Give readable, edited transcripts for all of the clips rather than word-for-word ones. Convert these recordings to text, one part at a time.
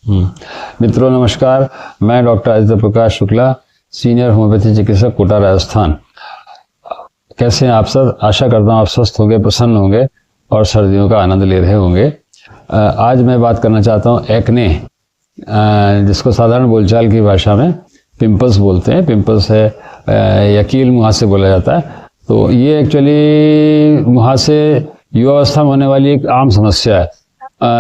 मित्रों नमस्कार, मैं डॉक्टर आदित्य प्रकाश शुक्ला, सीनियर होम्योपैथी चिकित्सक, कोटा, राजस्थान। कैसे हैं आप सब? आशा करता हूँ आप स्वस्थ होंगे, प्रसन्न होंगे और सर्दियों का आनंद ले रहे होंगे। आज मैं बात करना चाहता हूँ एक्ने, जिसको साधारण बोलचाल की भाषा में पिंपल्स बोलते हैं। पिंपल्स है या कील मुहासे बोला जाता है। तो ये एक्चुअली मुहासे युवावस्था में होने वाली एक आम समस्या है,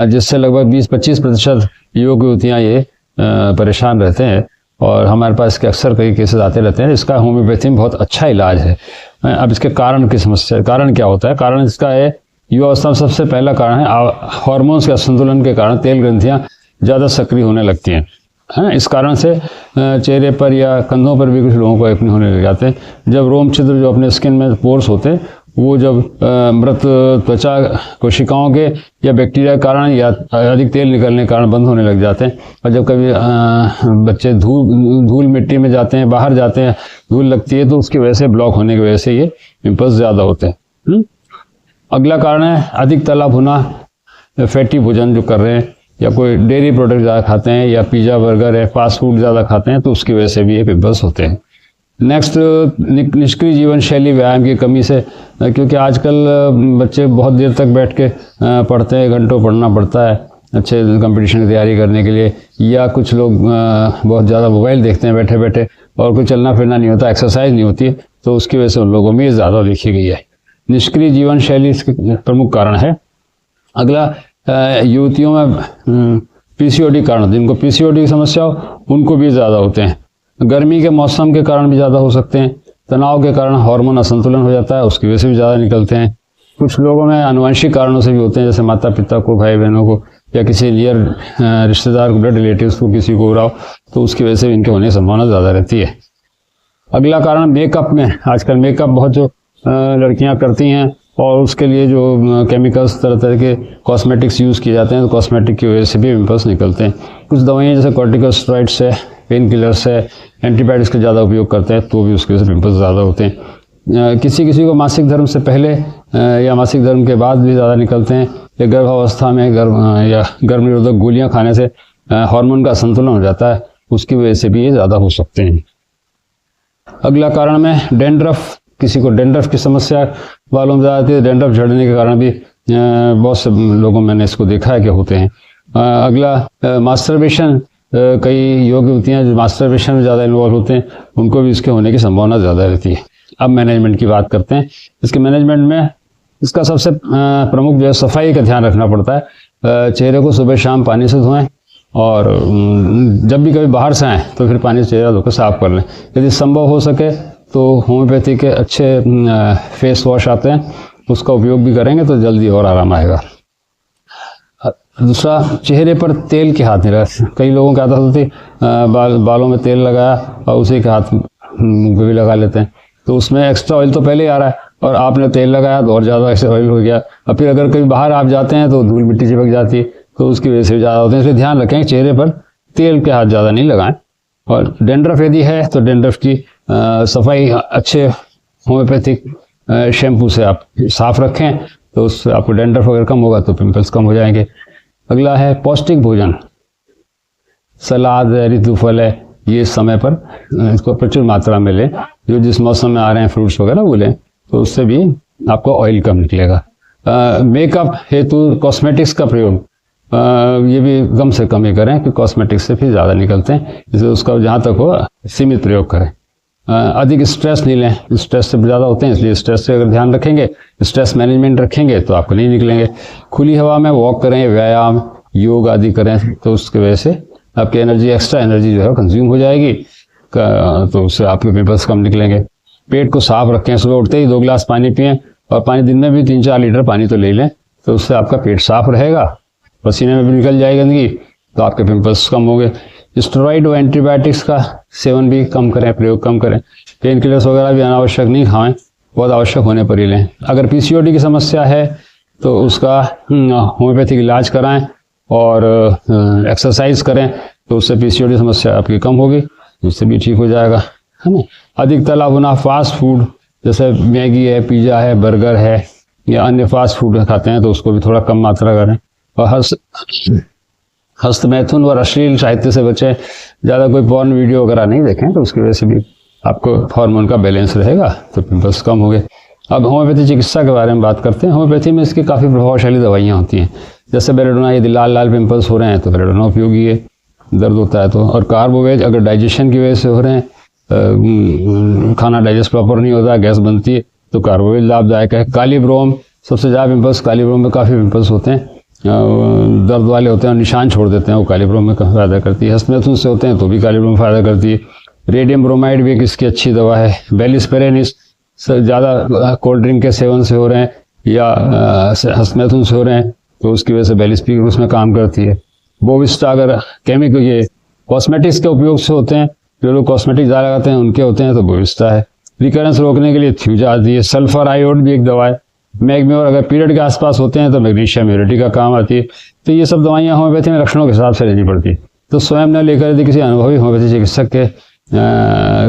जिससे लगभग 20-25% युवक युवतियाँ ये परेशान रहते हैं और हमारे पास इसके अक्सर कई केसेस आते रहते हैं। इसका होम्योपैथी में बहुत अच्छा इलाज है। अब इसके कारण की समस्या, कारण क्या होता है? कारण इसका है, युवावस्था में सबसे पहला कारण है हार्मोन्स के असंतुलन के कारण तेल ग्रंथियाँ ज़्यादा सक्रिय होने लगती हैं। इस कारण से चेहरे पर या कंधों पर भी कुछ लोगों को एक्ने होने लग जाते हैं। जब रोम छिद्र जो अपने स्किन में पोर्स होते हैं, वो जब मृत त्वचा कोशिकाओं के या बैक्टीरिया के कारण या अधिक तेल निकलने के कारण बंद होने लग जाते हैं। और जब कभी बच्चे धूल मिट्टी में जाते हैं, बाहर जाते हैं, धूल लगती है, तो उसकी वजह से, ब्लॉक होने की वजह से ये पिंपल्स ज़्यादा होते हैं। अगला कारण है अधिक तला भुना फैटी भोजन जो कर रहे हैं, या कोई डेयरी प्रोडक्ट ज़्यादा खाते हैं, या पिज़्ज़ा बर्गर है, फास्ट फूड ज़्यादा खाते हैं, तो उसकी वजह से भी ये पिंपल्स होते हैं। नेक्स्ट, निष्क्रिय जीवन शैली, व्यायाम की कमी से, क्योंकि आजकल बच्चे बहुत देर तक बैठ के पढ़ते हैं, घंटों पढ़ना पड़ता है अच्छे कंपटीशन की तैयारी करने के लिए, या कुछ लोग बहुत ज़्यादा मोबाइल देखते हैं बैठे बैठे, और कोई चलना फिरना नहीं होता, एक्सरसाइज नहीं होती, तो उसकी वजह से उन लोगों में ये ज़्यादा देखी गई है। निष्क्रिय जीवन शैली इसके प्रमुख कारण है। अगला, युवतियों में पीसीओडी कारण, जिनको पीसीओडी की समस्या हो उनको भी ज़्यादा होते हैं। गर्मी के मौसम के कारण भी ज़्यादा हो सकते हैं। तनाव के कारण हार्मोन असंतुलन हो जाता है, उसकी वजह से भी ज़्यादा निकलते हैं। कुछ लोगों में आनुवंशिक कारणों से भी होते हैं, जैसे माता पिता को, भाई बहनों को, या किसी नियर रिश्तेदार को, ब्लड रिलेटिव्स को किसी को हो रहा हो, तो उसकी वजह से इनके होने की संभावना ज़्यादा रहती है। अगला कारण मेकअप में, आजकल मेकअप बहुत जो लड़कियाँ करती हैं, और उसके लिए जो केमिकल्स, तरह तरह के कॉस्मेटिक्स यूज़ किए जाते हैं, तो कॉस्मेटिक की वजह से भी पिंपल्स निकलते हैं। कुछ दवाइयाँ जैसे कॉर्टिकोस्टेरॉइड्स है, पेन किलर्स है, एंटीबायोटिक्स का ज़्यादा उपयोग करते हैं, तो भी उसकी वजह से पिंपल्स ज़्यादा होते हैं। किसी किसी को मासिक धर्म से पहले या मासिक धर्म के बाद भी ज़्यादा निकलते हैं, या गर्भावस्था में या गर्भ निरोधक गोलियाँ खाने से हार्मोन का असंतुलन हो जाता है, उसकी वजह से भी ये ज़्यादा हो सकते हैं। अगला कारण में डेंड्रफ, किसी को डेंड्रफ की समस्या वालों में ज़्यादा आती है। डेंड्रफ झड़ने के कारण भी बहुत से लोगों मैंने इसको देखा है कि होते हैं। अगला, मास्टरबेशन, कई योग युवतियाँ जो मास्टरबेशन में ज़्यादा इन्वॉल्व होते हैं, उनको भी इसके होने की संभावना ज़्यादा रहती है। अब मैनेजमेंट की बात करते हैं। इसके मैनेजमेंट में इसका सबसे प्रमुख जो है, सफाई का ध्यान रखना पड़ता है। चेहरे को सुबह शाम पानी से धोएं, और जब भी कभी बाहर से आएँ तो फिर पानी से चेहरा धोकर साफ कर लें। यदि संभव हो सके तो होम्योपैथी के अच्छे फेस वॉश आते हैं, उसका उपयोग भी करेंगे तो जल्दी और आराम आएगा। दूसरा, चेहरे पर तेल के हाथ नहीं रखें। कई लोगों की आदत होती है बालों में तेल लगाया और उसी के हाथ मुँह पे भी लगा लेते हैं, तो उसमें एक्स्ट्रा ऑयल तो पहले ही आ रहा है, और आपने तेल लगाया तो और ज़्यादा एक्स्ट्रा ऑयल हो गया। और फिर अगर कभी बाहर आप जाते हैं तो धूल मिट्टी चिपक जाती है, तो उसकी वजह से भी ज़्यादा होते हैं। इसलिए ध्यान रखें, चेहरे पर तेल के हाथ ज़्यादा नहीं लगाएं। और डेंड्रफ यदि है तो डेंड्रफ की सफाई अच्छे होम्योपैथिक शैम्पू से आप साफ रखें, तो उससे आपको डेंड्रफ अगर कम होगा तो पिंपल्स कम हो जाएंगे। अगला है पौष्टिक भोजन, सलाद है, ऋतुफल है, ये समय पर इसको प्रचुर मात्रा में लें। जो जिस मौसम में आ रहे हैं फ्रूट्स वगैरह वो लें, तो उससे भी आपको ऑयल कम निकलेगा। मेकअप हेतु कॉस्मेटिक्स का प्रयोग ये भी कम से कम ही करें, कि कॉस्मेटिक्स से फिर ज़्यादा निकलते हैं, इसलिए उसका जहाँ तक हो सीमित प्रयोग करें। अधिक स्ट्रेस नहीं लें, स्ट्रेस से ज़्यादा होते हैं, इसलिए स्ट्रेस से अगर ध्यान रखेंगे, स्ट्रेस मैनेजमेंट रखेंगे, तो आपको नहीं निकलेंगे। खुली हवा में वॉक करें, व्यायाम, योग आदि करें, तो उसकी वजह से आपकी एनर्जी, एक्स्ट्रा एनर्जी जो है कंज्यूम हो जाएगी, तो उससे आपके पिंपल्स कम निकलेंगे। पेट को साफ रखें, सुबह उठते ही 2 गिलास पानी पिएं, और पानी दिन में भी 3-4 लीटर पानी तो ले लें, तो उससे आपका पेट साफ रहेगा, पसीने में भी निकल जाएगी गंदगी, तो आपके पिंपल्स कम होंगे। स्टेरॉइड और एंटीबायोटिक्स का सेवन भी कम करें, प्रयोग कम करें। पेन किलर्स वगैरह भी अनावश्यक नहीं खाएं, बहुत आवश्यक होने पर ही लें। अगर पीसीओडी की समस्या है तो उसका होम्योपैथिक इलाज कराएं, और एक्सरसाइज करें, तो उससे पीसीओडी समस्या आपकी कम होगी, उससे भी ठीक हो जाएगा, है ना। अधिक तला भुना फास्ट फूड, जैसे मैगी है, पिज़्ज़ा है, बर्गर है, या अन्य फास्ट फूड खाते हैं, तो उसको भी थोड़ा कम मात्रा करें। और हस्तमैथुन और अश्लील साहित्य से बचें, ज़्यादा कोई पॉर्न वीडियो वगैरह नहीं देखें, तो उसकी वजह से भी आपको हार्मोन का बैलेंस रहेगा तो पिंपल्स कम होंगे। अब होम्योपैथी चिकित्सा के बारे में बात करते हैं। होम्योपैथी में इसकी काफ़ी प्रभावशाली दवाइयाँ होती हैं, जैसे बेलेडोना, यदि लाल लाल पिंपल्स हो रहे हैं तो बेलेडोना उपयोगी है, दर्द होता है तो। और कार्बोवेज अगर डाइजेशन की वजह से हो रहे हैं, खाना डाइजेस्ट प्रॉपर नहीं होता, गैस बनती है, तो कार्बोवेज लाभदायक है। कालीब्रोम, सबसे ज़्यादा पिंपल्स कालीब्रोम में काफ़ी पिंपल्स होते हैं, दर्द वाले होते हैं और निशान छोड़ देते हैं, वो कालीब्रोम में फ़ायदा करती है। हस्तमैथुन से होते हैं तो भी कालीब्रोम फ़ायदा करती है। रेडियम ब्रोमाइड भी एक इसकी अच्छी दवा है। बेलिस्पेरेनिस, ज़्यादा कोल्ड ड्रिंक के सेवन से हो रहे हैं या हस्तमैथुन से हो रहे हैं तो उसकी वजह से बेलिस्पी उसमें काम करती है। बोविस्टा अगर केमिकल ये कॉस्मेटिक्स के उपयोग से होते हैं, जो लोग कॉस्मेटिक ज़्यादा लगाते हैं उनके होते हैं तो बोविस्टा है। रिकरेंस रोकने के लिए थ्यूजा आती है। सल्फर आयोड भी एक दवा है। मैग्म्योर अगर पीरियड के आसपास होते हैं तो मैग्नीशियम म्यूरिटी का काम आती है। तो ये सब दवाइयाँ होम्योपैथी में लक्षणों के हिसाब से लेनी पड़ती है, तो स्वयं न लेकर यदि किसी अनुभवी होम्योपैथी चिकित्सक के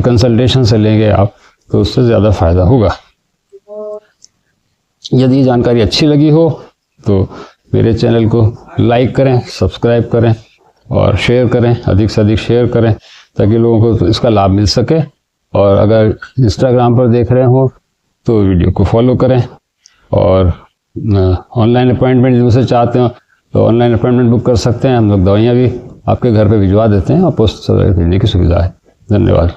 कंसल्टेशन से लेंगे आप तो उससे ज़्यादा फायदा होगा। यदि जानकारी अच्छी लगी हो तो मेरे चैनल को लाइक करें, सब्सक्राइब करें और शेयर करें, अधिक से अधिक शेयर करें ताकि लोगों को इसका लाभ मिल सके। और अगर इंस्टाग्राम पर देख रहे हो तो वीडियो को फॉलो करें। और ऑनलाइन अपॉइंटमेंट मुझसे चाहते हो तो ऑनलाइन अपॉइंटमेंट बुक कर सकते हैं। हम लोग दवाइयाँ भी आपके घर पे भिजवा देते हैं और पोस्ट भेजने की सुविधा है। धन्यवाद।